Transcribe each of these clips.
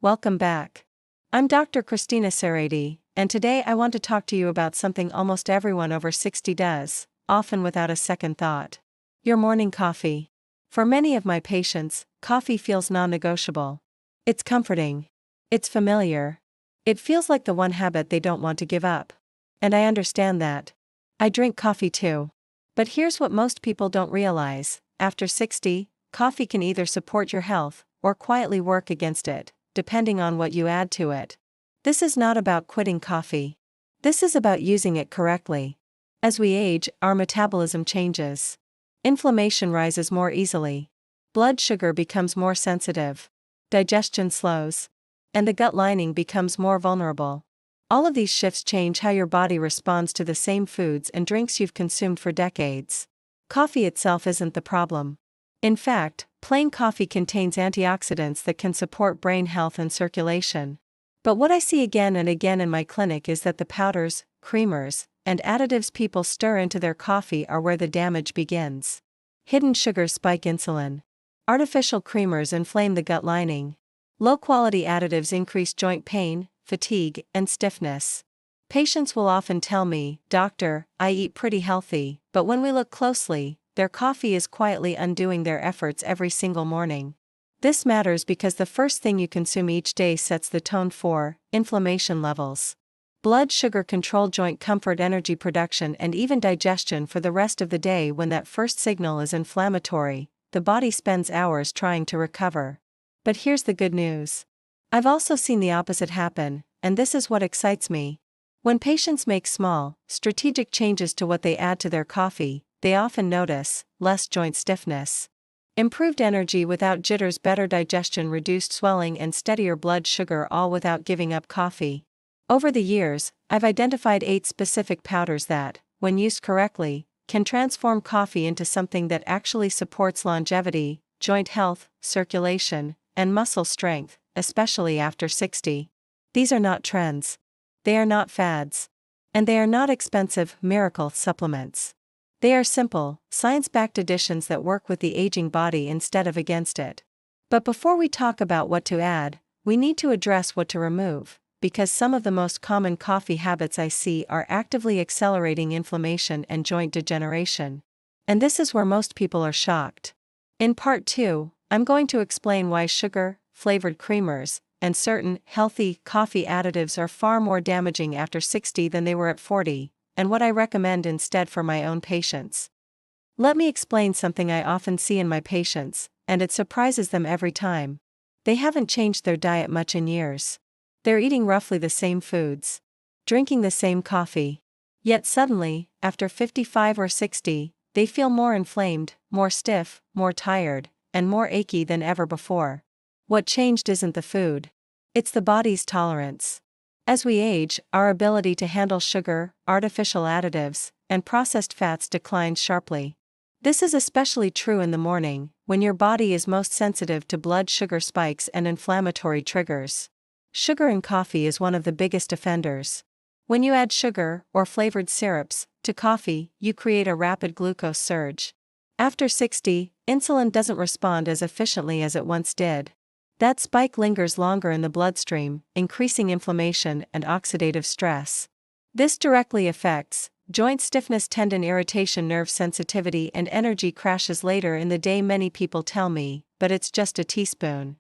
Welcome back. I'm Dr. Christina Saradi, and today I want to talk to you about something almost everyone over 60 does, often without a second thought. Your morning coffee. For many of my patients, coffee feels non-negotiable. It's comforting. It's familiar. It feels like the one habit they don't want to give up. And I understand that. I drink coffee too. But here's what most people don't realize: after 60, coffee can either support your health or quietly work against it, depending on what you add to it. This is not about quitting coffee. This is about using it correctly. As we age, our metabolism changes. Inflammation rises more easily. Blood sugar becomes more sensitive. Digestion slows. And the gut lining becomes more vulnerable. All of these shifts change how your body responds to the same foods and drinks you've consumed for decades. Coffee itself isn't the problem. In fact, plain coffee contains antioxidants that can support brain health and circulation. But what I see again and again in my clinic is that the powders, creamers, and additives people stir into their coffee are where the damage begins. Hidden sugars spike insulin. Artificial creamers inflame the gut lining. Low-quality additives increase joint pain, fatigue, and stiffness. Patients will often tell me, "Doctor, I eat pretty healthy," but when we look closely, their coffee is quietly undoing their efforts every single morning. This matters because the first thing you consume each day sets the tone for inflammation levels. Blood sugar control joint comfort, energy production, and even digestion for the rest of the day. When that first signal is inflammatory, the body spends hours trying to recover. But here's the good news. I've also seen the opposite happen, and this is what excites me. When patients make small, strategic changes to what they add to their coffee, they often notice less joint stiffness, improved energy without jitters, better digestion, reduced swelling, and steadier blood sugar, all without giving up coffee. Over the years, I've identified 8 specific powders that, when used correctly, can transform coffee into something that actually supports longevity, joint health, circulation, and muscle strength, especially after 60. These are not trends. They are not fads. And they are not expensive, miracle supplements. They are simple, science-backed additions that work with the aging body instead of against it. But before we talk about what to add, we need to address what to remove, because some of the most common coffee habits I see are actively accelerating inflammation and joint degeneration. And this is where most people are shocked. In part 2, I'm going to explain why sugar, flavored creamers, and certain healthy coffee additives are far more damaging after 60 than they were at 40, and what I recommend instead for my own patients. Let me explain something I often see in my patients, and it surprises them every time. They haven't changed their diet much in years. They're eating roughly the same foods, drinking the same coffee. Yet suddenly, after 55 or 60, they feel more inflamed, more stiff, more tired, and more achy than ever before. What changed isn't the food. It's the body's tolerance. As we age, our ability to handle sugar, artificial additives, and processed fats declines sharply. This is especially true in the morning, when your body is most sensitive to blood sugar spikes and inflammatory triggers. Sugar in coffee is one of the biggest offenders. When you add sugar, or flavored syrups, to coffee, you create a rapid glucose surge. After 60, insulin doesn't respond as efficiently as it once did. That spike lingers longer in the bloodstream, increasing inflammation and oxidative stress. This directly affects joint stiffness, tendon irritation, nerve sensitivity, and energy crashes later in the day. Many people tell me, but it's just a teaspoon.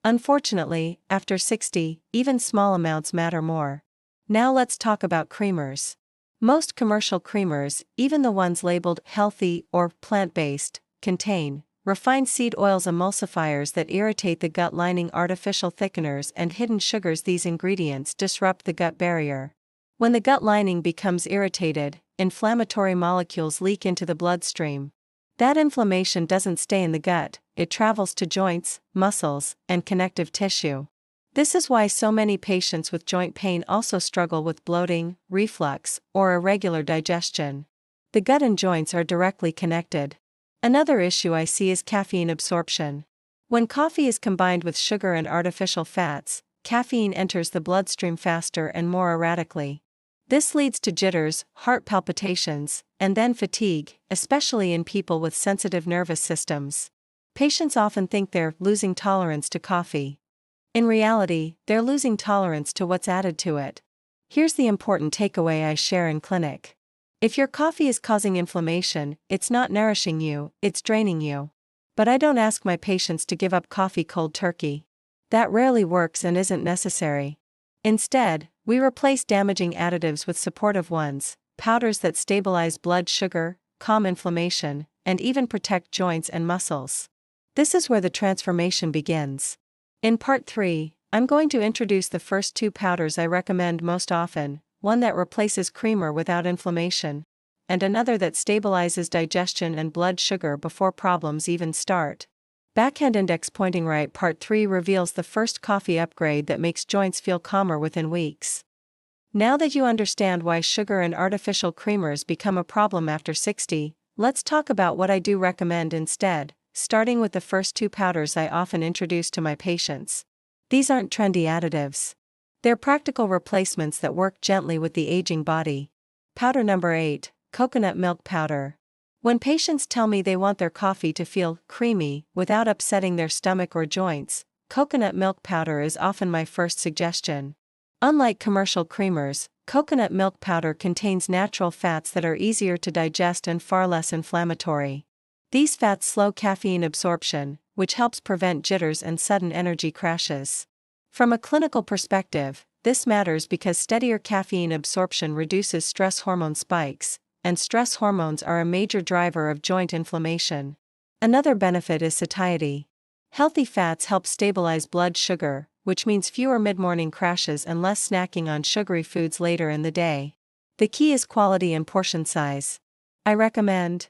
Unfortunately, after 60, even small amounts matter more. Now let's talk about creamers. Most commercial creamers, even the ones labeled healthy or plant-based, contain refined seed oils, emulsifiers that irritate the gut lining, artificial thickeners, and hidden sugars. These ingredients disrupt the gut barrier. When the gut lining becomes irritated, inflammatory molecules leak into the bloodstream. That inflammation doesn't stay in the gut, it travels to joints, muscles, and connective tissue. This is why so many patients with joint pain also struggle with bloating, reflux, or irregular digestion. The gut and joints are directly connected. Another issue I see is caffeine absorption. When coffee is combined with sugar and artificial fats, caffeine enters the bloodstream faster and more erratically. This leads to jitters, heart palpitations, and then fatigue, especially in people with sensitive nervous systems. Patients often think they're losing tolerance to coffee. In reality, they're losing tolerance to what's added to it. Here's the important takeaway I share in clinic. If your coffee is causing inflammation, it's not nourishing you, it's draining you. But I don't ask my patients to give up coffee cold turkey. That rarely works and isn't necessary. Instead, we replace damaging additives with supportive ones, powders that stabilize blood sugar, calm inflammation, and even protect joints and muscles. This is where the transformation begins. In part 3, I'm going to introduce the first 2 powders I recommend most often, one that replaces creamer without inflammation, and another that stabilizes digestion and blood sugar before problems even start. Backhand index pointing right. Part 3 reveals the first coffee upgrade that makes joints feel calmer within weeks. Now that you understand why sugar and artificial creamers become a problem after 60, let's talk about what I do recommend instead, starting with the first 2 powders I often introduce to my patients. These aren't trendy additives. They're practical replacements that work gently with the aging body. Powder number 8, coconut milk powder. When patients tell me they want their coffee to feel creamy without upsetting their stomach or joints, coconut milk powder is often my first suggestion. Unlike commercial creamers, coconut milk powder contains natural fats that are easier to digest and far less inflammatory. These fats slow caffeine absorption, which helps prevent jitters and sudden energy crashes. From a clinical perspective, this matters because steadier caffeine absorption reduces stress hormone spikes, and stress hormones are a major driver of joint inflammation. Another benefit is satiety. Healthy fats help stabilize blood sugar, which means fewer mid-morning crashes and less snacking on sugary foods later in the day. The key is quality and portion size. I recommend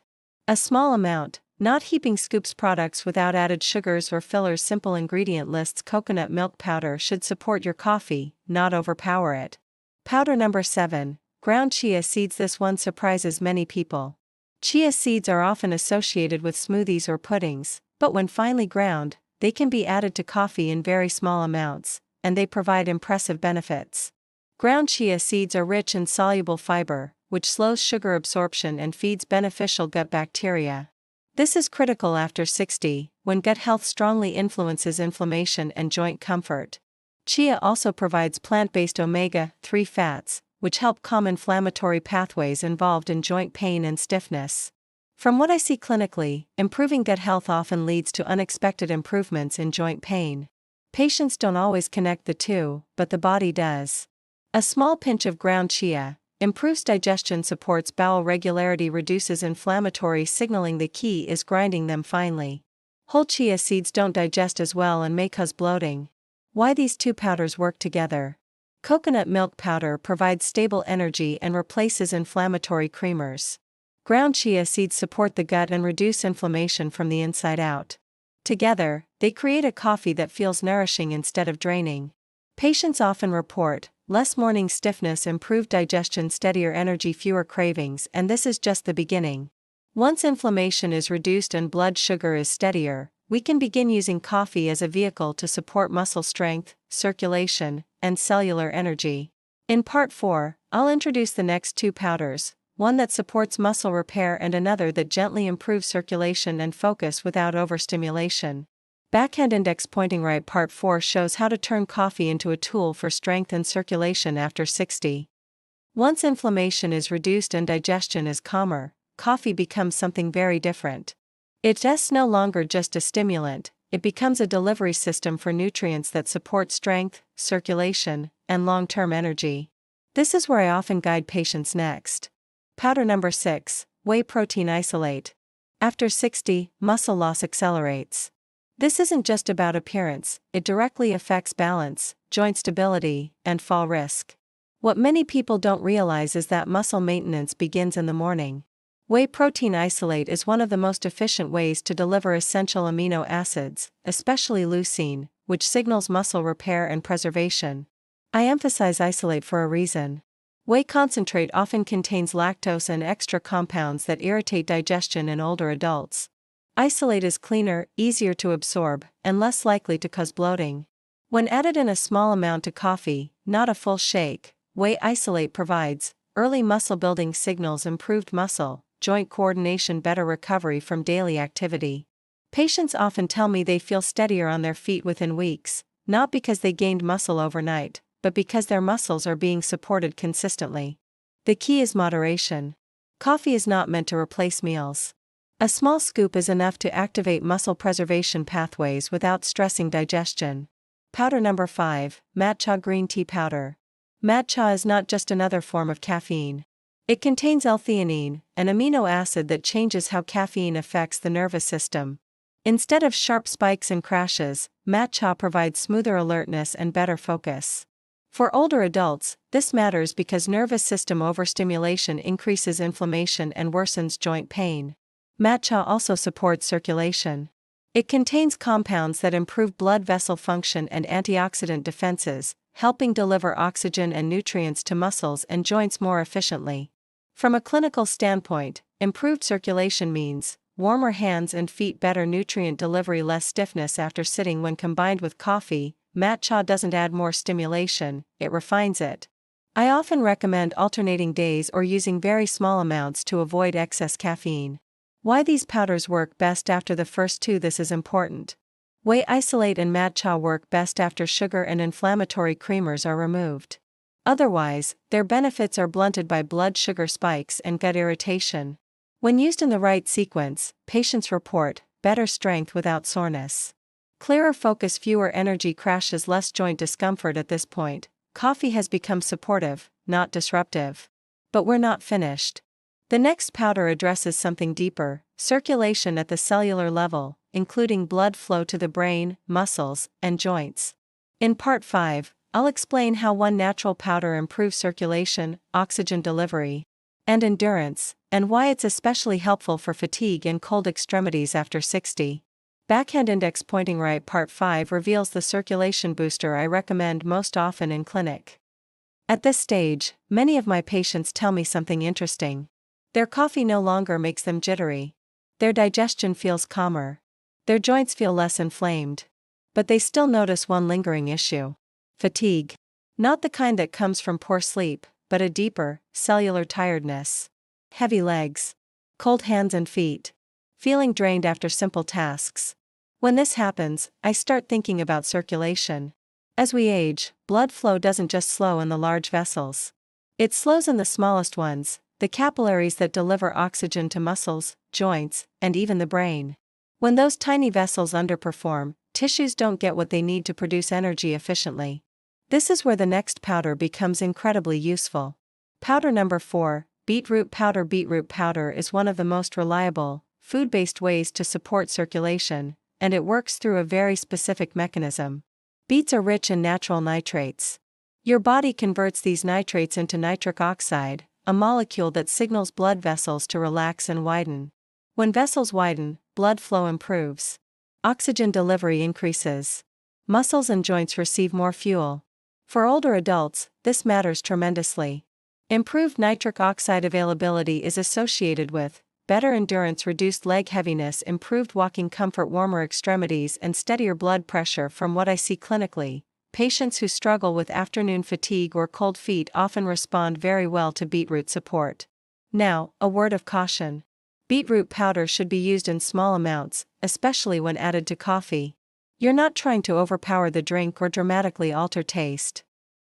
a small amount, not heaping scoops. Products without added sugars or fillers. Simple ingredient lists. Coconut milk powder should support your coffee, not overpower it. Powder number 7, ground chia seeds. This one surprises many people. Chia seeds are often associated with smoothies or puddings, but when finely ground, they can be added to coffee in very small amounts, and they provide impressive benefits. Ground chia seeds are rich in soluble fiber, which slows sugar absorption and feeds beneficial gut bacteria. This is critical after 60, when gut health strongly influences inflammation and joint comfort. Chia also provides plant-based omega-3 fats, which help calm inflammatory pathways involved in joint pain and stiffness. From what I see clinically, improving gut health often leads to unexpected improvements in joint pain. Patients don't always connect the two, but the body does. A small pinch of ground chia improves digestion, supports bowel regularity, reduces inflammatory signaling. The key is grinding them finely. Whole chia seeds don't digest as well and may cause bloating. Why these 2 powders work together? Coconut milk powder provides stable energy and replaces inflammatory creamers. Ground chia seeds support the gut and reduce inflammation from the inside out. Together, they create a coffee that feels nourishing instead of draining. Patients often report less morning stiffness, improved digestion, steadier energy, fewer cravings, and this is just the beginning. Once inflammation is reduced and blood sugar is steadier, we can begin using coffee as a vehicle to support muscle strength, circulation, and cellular energy. In part 4, I'll introduce the next 2 powders, one that supports muscle repair and another that gently improves circulation and focus without overstimulation. Backhand index pointing right. Part 4 shows how to turn coffee into a tool for strength and circulation after 60. Once inflammation is reduced and digestion is calmer, coffee becomes something very different. It's no longer just a stimulant, it becomes a delivery system for nutrients that support strength, circulation, and long-term energy. This is where I often guide patients next. Powder number 6, whey protein isolate. After 60, muscle loss accelerates. This isn't just about appearance, it directly affects balance, joint stability, and fall risk. What many people don't realize is that muscle maintenance begins in the morning. Whey protein isolate is one of the most efficient ways to deliver essential amino acids, especially leucine, which signals muscle repair and preservation. I emphasize isolate for a reason. Whey concentrate often contains lactose and extra compounds that irritate digestion in older adults. Isolate is cleaner, easier to absorb, and less likely to cause bloating. When added in a small amount to coffee, not a full shake, whey isolate provides early muscle building signals, improved muscle, joint coordination, better recovery from daily activity. Patients often tell me they feel steadier on their feet within weeks, not because they gained muscle overnight, but because their muscles are being supported consistently. The key is moderation. Coffee is not meant to replace meals. A small scoop is enough to activate muscle preservation pathways without stressing digestion. Powder number 5, matcha green tea powder. Matcha is not just another form of caffeine. It contains L-theanine, an amino acid that changes how caffeine affects the nervous system. Instead of sharp spikes and crashes, matcha provides smoother alertness and better focus. For older adults, this matters because nervous system overstimulation increases inflammation and worsens joint pain. Matcha also supports circulation. It contains compounds that improve blood vessel function and antioxidant defenses, helping deliver oxygen and nutrients to muscles and joints more efficiently. From a clinical standpoint, improved circulation means warmer hands and feet, better nutrient delivery, less stiffness after sitting. When combined with coffee, matcha doesn't add more stimulation, it refines it. I often recommend alternating days or using very small amounts to avoid excess caffeine. Why these powders work best after the first two. This is important. Whey isolate and matcha work best after sugar and inflammatory creamers are removed. Otherwise, their benefits are blunted by blood sugar spikes and gut irritation. When used in the right sequence, patients report better strength without soreness, clearer focus, fewer energy crashes, less joint discomfort. At this point, coffee has become supportive, not disruptive. But we're not finished. The next powder addresses something deeper: circulation at the cellular level, including blood flow to the brain, muscles, and joints. In Part 5, I'll explain how one natural powder improves circulation, oxygen delivery, and endurance, and why it's especially helpful for fatigue and cold extremities after 60. Backhand index pointing right. Part 5 reveals the circulation booster I recommend most often in clinic. At this stage, many of my patients tell me something interesting. Their coffee no longer makes them jittery. Their digestion feels calmer. Their joints feel less inflamed. But they still notice one lingering issue: fatigue. Not the kind that comes from poor sleep, but a deeper, cellular tiredness. Heavy legs. Cold hands and feet. Feeling drained after simple tasks. When this happens, I start thinking about circulation. As we age, blood flow doesn't just slow in the large vessels. It slows in the smallest ones, the capillaries that deliver oxygen to muscles, joints, and even the brain. When those tiny vessels underperform, tissues don't get what they need to produce energy efficiently. This is where the next powder becomes incredibly useful. Powder number 4, beetroot powder. Beetroot powder is one of the most reliable, food-based ways to support circulation, and it works through a very specific mechanism. Beets are rich in natural nitrates. Your body converts these nitrates into nitric oxide, a molecule that signals blood vessels to relax and widen. When vessels widen, blood flow improves. Oxygen delivery increases. Muscles and joints receive more fuel. For older adults, this matters tremendously. Improved nitric oxide availability is associated with better endurance, reduced leg heaviness, improved walking comfort, warmer extremities, and steadier blood pressure. From what I see clinically, patients who struggle with afternoon fatigue or cold feet often respond very well to beetroot support. Now, a word of caution. Beetroot powder should be used in small amounts, especially when added to coffee. You're not trying to overpower the drink or dramatically alter taste.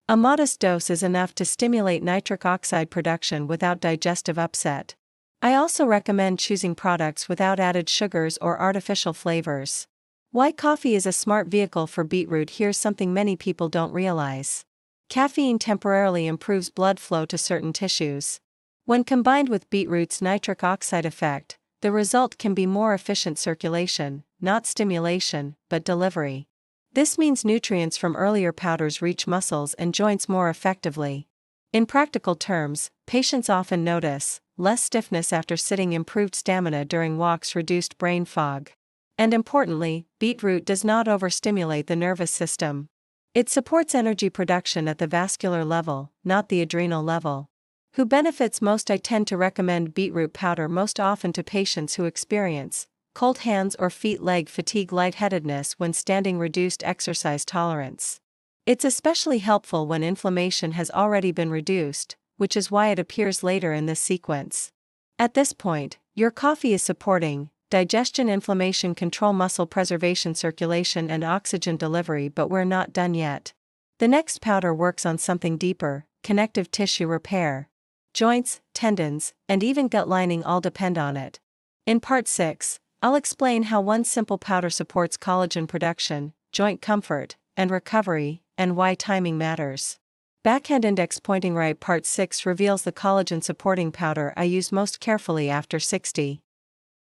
A modest dose is enough to stimulate nitric oxide production without digestive upset. I also recommend choosing products without added sugars or artificial flavors. Why coffee is a smart vehicle for beetroot. Here's something many people don't realize. Caffeine temporarily improves blood flow to certain tissues. When combined with beetroot's nitric oxide effect, the result can be more efficient circulation, not stimulation, but delivery. This means nutrients from earlier powders reach muscles and joints more effectively. In practical terms, patients often notice less stiffness after sitting, improved stamina during walks, reduced brain fog. And importantly, beetroot does not overstimulate the nervous system. It supports energy production at the vascular level, not the adrenal level. Who benefits most? I tend to recommend beetroot powder most often to patients who experience cold hands or feet, leg fatigue, lightheadedness when standing, reduced exercise tolerance. It's especially helpful when inflammation has already been reduced, which is why it appears later in this sequence. At this point, your coffee is supporting digestion, inflammation control, muscle preservation, circulation, and oxygen delivery. But we're not done yet. The next powder works on something deeper: connective tissue repair. Joints, tendons, and even gut lining all depend on it. In part 6, I'll explain how one simple powder supports collagen production, joint comfort, and recovery, and why timing matters. Backhand index pointing right. Part 6 reveals the collagen supporting powder I use most carefully after 60.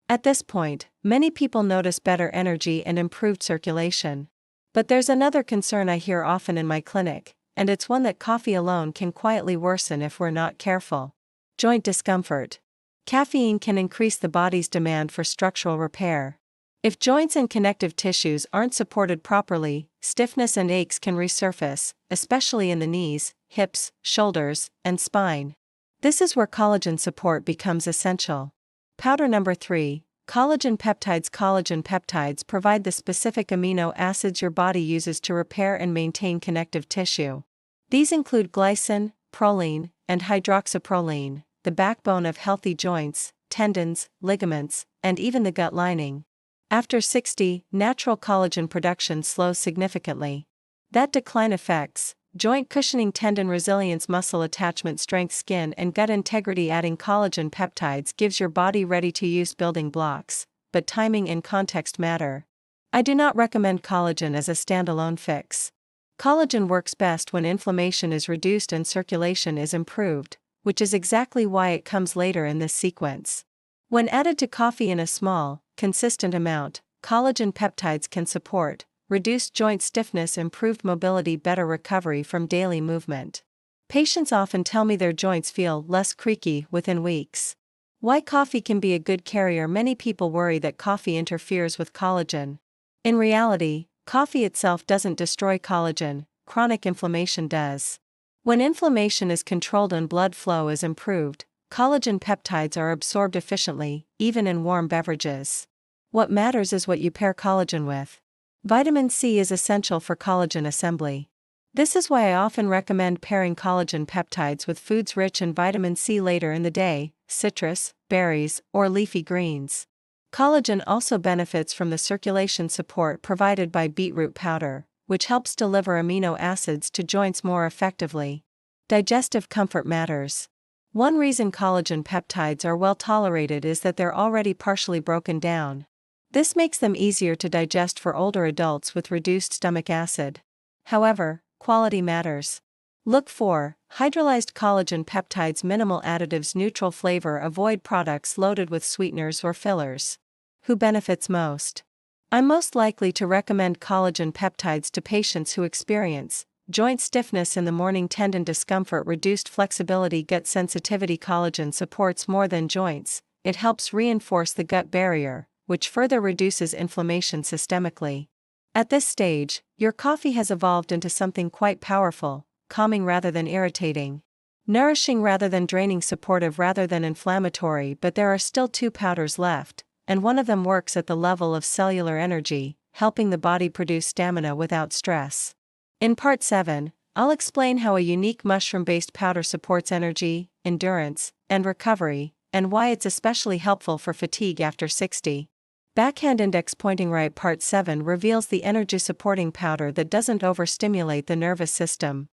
At this point, many people notice better energy and improved circulation. But there's another concern I hear often in my clinic, and it's one that coffee alone can quietly worsen if we're not careful: joint discomfort. Caffeine can increase the body's demand for structural repair. If joints and connective tissues aren't supported properly, stiffness and aches can resurface, especially in the knees, hips, shoulders, and spine. This is where collagen support becomes essential. Powder number 3, collagen peptides. Collagen peptides provide the specific amino acids your body uses to repair and maintain connective tissue. These include glycine, proline, and hydroxyproline, the backbone of healthy joints, tendons, ligaments, and even the gut lining. After 60, natural collagen production slows significantly. That decline affects joint cushioning, tendon resilience, muscle attachment, strength, skin, and gut integrity. Adding collagen peptides gives your body ready-to-use building blocks, but timing and context matter. I do not recommend collagen as a standalone fix. Collagen works best when inflammation is reduced and circulation is improved, which is exactly why it comes later in this sequence. When added to coffee in a small, consistent amount, collagen peptides can support reduced joint stiffness, improved mobility, better recovery from daily movement. Patients often tell me their joints feel less creaky within weeks. Why coffee can be a good carrier. Many people worry that coffee interferes with collagen. In reality, coffee itself doesn't destroy collagen, chronic inflammation does. When inflammation is controlled and blood flow is improved, collagen peptides are absorbed efficiently, even in warm beverages. What matters is what you pair collagen with. Vitamin C is essential for collagen assembly. This is why I often recommend pairing collagen peptides with foods rich in vitamin C later in the day: citrus, berries, or leafy greens. Collagen also benefits from the circulation support provided by beetroot powder, which helps deliver amino acids to joints more effectively. Digestive comfort matters. One reason collagen peptides are well tolerated is that they're already partially broken down. This makes them easier to digest for older adults with reduced stomach acid. However, quality matters. Look for hydrolyzed collagen peptides, minimal additives, neutral flavor. Avoid products loaded with sweeteners or fillers. Who benefits most? I'm most likely to recommend collagen peptides to patients who experience joint stiffness in the morning, tendon discomfort, reduced flexibility, gut sensitivity. Collagen supports more than joints, it helps reinforce the gut barrier, which further reduces inflammation systemically. At this stage, your coffee has evolved into something quite powerful: calming rather than irritating, nourishing rather than draining, supportive rather than inflammatory. But there are still 2 powders left, and one of them works at the level of cellular energy, helping the body produce stamina without stress. In part 7, I'll explain how a unique mushroom-based powder supports energy, endurance, and recovery, and why it's especially helpful for fatigue after 60. Backhand index pointing right. Part 7 reveals the energy-supporting powder that doesn't overstimulate the nervous system.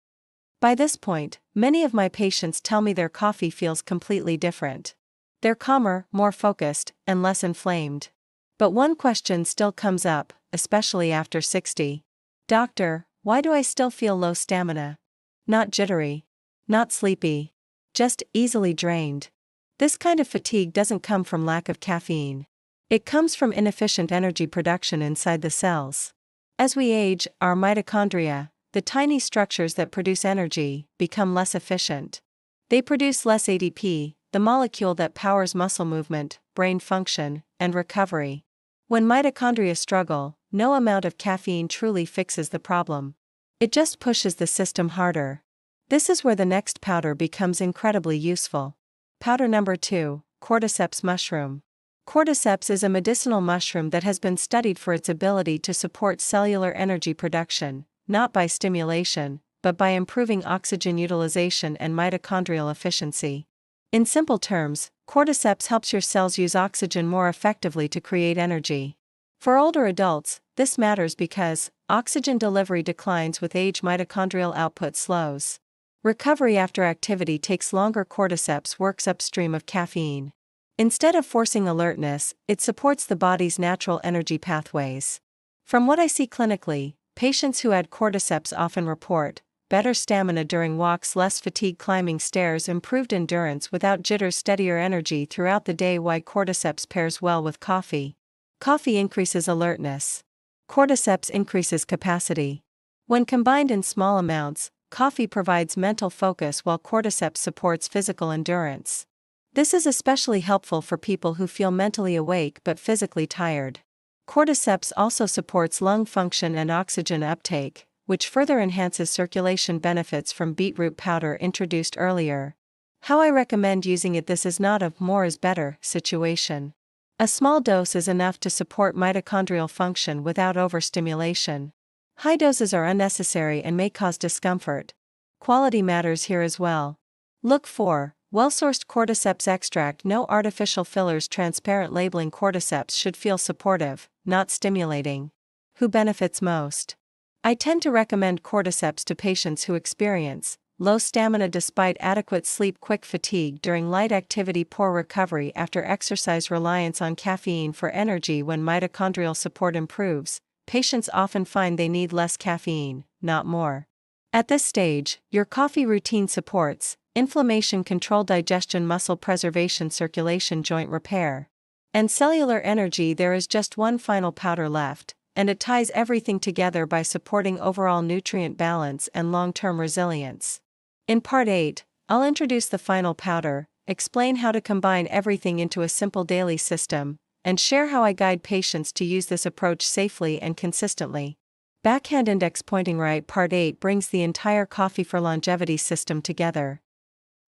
By this point, many of my patients tell me their coffee feels completely different. They're calmer, more focused, and less inflamed. But one question still comes up, especially after 60. Doctor, why do I still feel low stamina? Not jittery. Not sleepy. Just easily drained. This kind of fatigue doesn't come from lack of caffeine. It comes from inefficient energy production inside the cells. As we age, our mitochondria, the tiny structures that produce energy, become less efficient. They produce less ADP, the molecule that powers muscle movement, brain function, and recovery. When mitochondria struggle, no amount of caffeine truly fixes the problem. It just pushes the system harder. This is where the next powder becomes incredibly useful. Powder number 2, cordyceps mushroom. Cordyceps is a medicinal mushroom that has been studied for its ability to support cellular energy production, not by stimulation, but by improving oxygen utilization and mitochondrial efficiency. In simple terms, cordyceps helps your cells use oxygen more effectively to create energy. For older adults, this matters because oxygen delivery declines with age, mitochondrial output slows. Recovery after activity takes longer. Cordyceps works upstream of caffeine. Instead of forcing alertness, it supports the body's natural energy pathways. From what I see clinically, patients who add cordyceps often report better stamina during walks, less fatigue climbing stairs, improved endurance without jitters, steadier energy throughout the day. Why cordyceps pairs well with coffee? Coffee increases alertness. Cordyceps increases capacity. When combined in small amounts, coffee provides mental focus while cordyceps supports physical endurance. This is especially helpful for people who feel mentally awake but physically tired. Cordyceps also supports lung function and oxygen uptake, which further enhances circulation. Benefits from beetroot powder introduced earlier. How I recommend using it. This is not a more is better situation. A small dose is enough to support mitochondrial function without overstimulation. High doses are unnecessary and may cause discomfort. Quality matters here as well. Look for well-sourced cordyceps extract, no artificial fillers, transparent labeling. Cordyceps should feel supportive, not stimulating. Who benefits most? I tend to recommend cordyceps to patients who experience low stamina despite adequate sleep, quick fatigue during light activity, poor recovery after exercise, reliance on caffeine for energy. When mitochondrial support improves, patients often find they need less caffeine, not more. At this stage, your coffee routine supports inflammation control, digestion, muscle preservation, circulation, joint repair, and cellular energy. There is just one final powder left, and it ties everything together by supporting overall nutrient balance and long-term resilience. In Part 8, I'll introduce the final powder, explain how to combine everything into a simple daily system, and share how I guide patients to use this approach safely and consistently. Backhand index pointing right. Part 8 brings the entire coffee for longevity system together.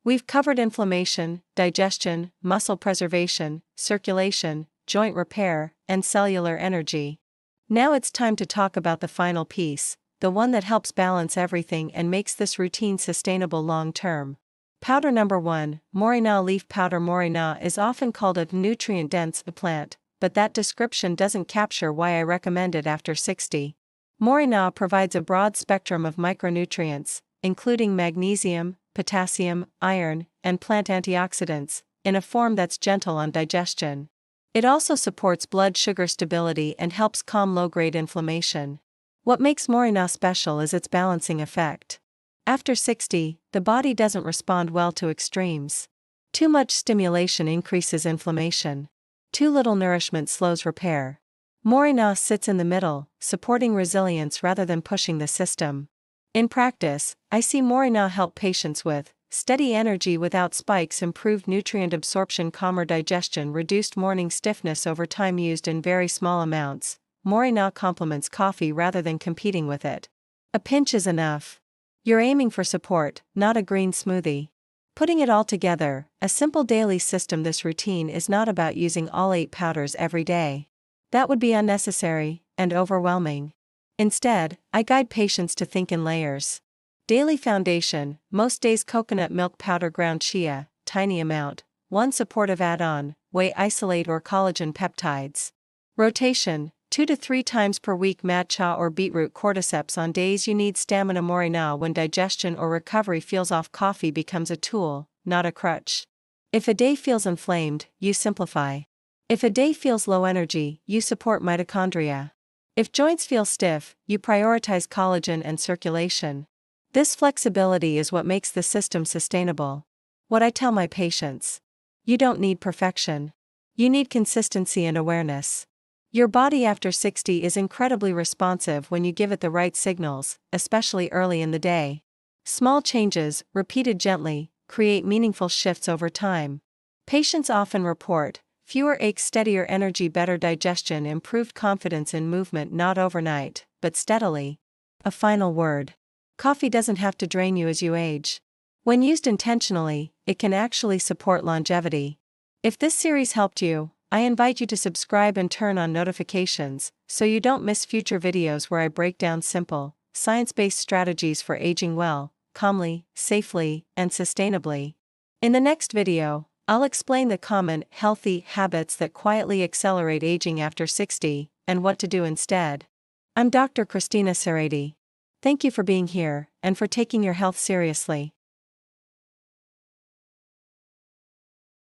We've covered inflammation, digestion, muscle preservation, circulation, joint repair, and cellular energy. Now it's time to talk about the final piece, the one that helps balance everything and makes this routine sustainable long-term. Powder number 1, Morina leaf powder. Morina is often called a nutrient-dense plant, but that description doesn't capture why I recommend it after 60. Morina provides a broad spectrum of micronutrients, including magnesium, potassium, iron, and plant antioxidants, in a form that's gentle on digestion. It also supports blood sugar stability and helps calm low-grade inflammation. What makes Morina special is its balancing effect. After 60, the body doesn't respond well to extremes. Too much stimulation increases inflammation. Too little nourishment slows repair. Morina sits in the middle, supporting resilience rather than pushing the system. In practice, I see Morina help patients with steady energy without spikes, improved nutrient absorption, calmer digestion, reduced morning stiffness over time. Used in very small amounts, Morina complements coffee rather than competing with it. A pinch is enough. You're aiming for support, not a green smoothie. Putting it all together, a simple daily system. This routine is not about using all 8 powders every day. That would be unnecessary and overwhelming. Instead, I guide patients to think in layers. Daily foundation, most days coconut milk powder, ground chia, tiny amount, 1 supportive add-on, whey isolate or collagen peptides. Rotation, 2 to 3 times per week, matcha or beetroot. Cordyceps on days you need stamina. Morina when digestion or recovery feels off. Coffee becomes a tool, not a crutch. If a day feels inflamed, you simplify. If a day feels low energy, you support mitochondria. If joints feel stiff, you prioritize collagen and circulation. This flexibility is what makes the system sustainable. What I tell my patients: you don't need perfection. You need consistency and awareness. Your body after 60 is incredibly responsive when you give it the right signals, especially early in the day. Small changes, repeated gently, create meaningful shifts over time. Patients often report fewer aches, steadier energy, better digestion, improved confidence in movement, not overnight, but steadily. A final word. Coffee doesn't have to drain you as you age. When used intentionally, it can actually support longevity. If this series helped you, I invite you to subscribe and turn on notifications so you don't miss future videos where I break down simple, science-based strategies for aging well, calmly, safely, and sustainably. In the next video, I'll explain the common, healthy habits that quietly accelerate aging after 60, and what to do instead. I'm Dr. Christina Serrati. Thank you for being here, and for taking your health seriously.